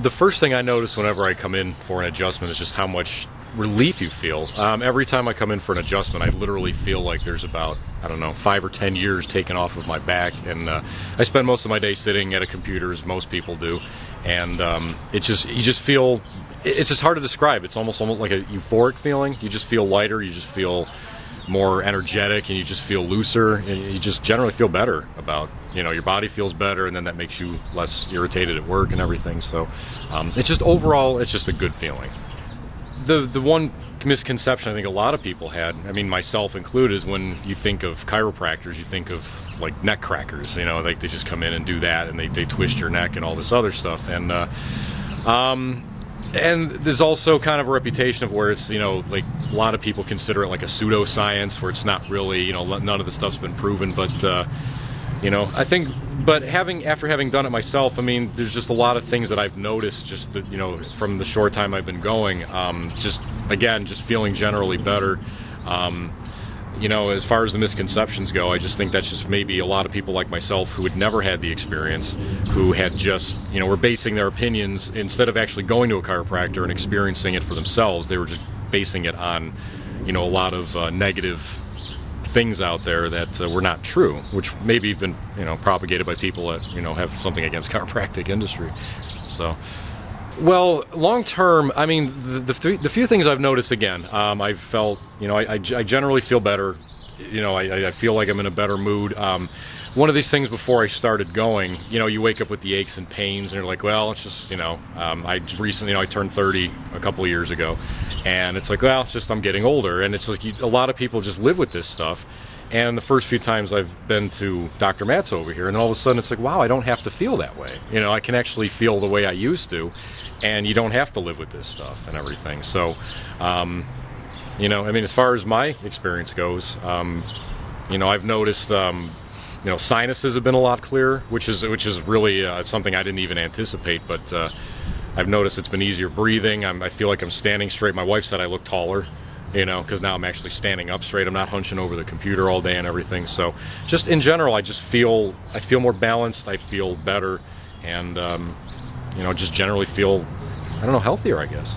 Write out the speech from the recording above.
The first thing I notice whenever I come in for an adjustment is just how much relief you feel. Every time I come in for an adjustment, I literally feel like there's about, I don't know, 5 or 10 years taken off of my back, and I spend most of my day sitting at a computer, as most people do, and you just feel, it's just hard to describe. It's almost like a euphoric feeling. You just feel lighter, you just feel more energetic, and you just feel looser, and you just generally feel better about, your body feels better, and then that makes you less irritated at work and everything. So it's just overall, it's just a good feeling. The one misconception I think a lot of people had, I mean myself included, is when you think of chiropractors, you think of like neck crackers, like they just come in and do that, and they twist your neck and all this other stuff. And there's also kind of a reputation of where it's, like a lot of people consider it like a pseudoscience, where it's not really, none of the stuff's been proven. But, I think, after having done it myself, I mean, there's just a lot of things that I've noticed just that, from the short time I've been going, just feeling generally better. As far as the misconceptions go, I just think that's just maybe a lot of people like myself who had never had the experience, who had just, were basing their opinions, instead of actually going to a chiropractor and experiencing it for themselves, they were just basing it on, a lot of negative things out there that were not true, which maybe have been, propagated by people that, have something against chiropractic industry. So... Well, long term, I mean, the few things I've noticed, again, I've felt, I generally feel better. I feel like I'm in a better mood. One of these things before I started going, you wake up with the aches and pains, and you're like, well, it's just, I recently, I turned 30 a couple of years ago, and it's like, well, it's just I'm getting older, and it's like a lot of people just live with this stuff. And the first few times I've been to Dr. Matt's over here, and all of a sudden it's like, wow, I don't have to feel that way. I can actually feel the way I used to, and you don't have to live with this stuff and everything. So, I mean, as far as my experience goes, I've noticed, sinuses have been a lot clearer, which is really something I didn't even anticipate, but I've noticed it's been easier breathing. I feel like I'm standing straight. My wife said I look taller, because now I'm actually standing up straight. I'm not hunching over the computer all day and everything. So just in general, I feel more balanced. I feel better, and just generally feel, healthier, I guess.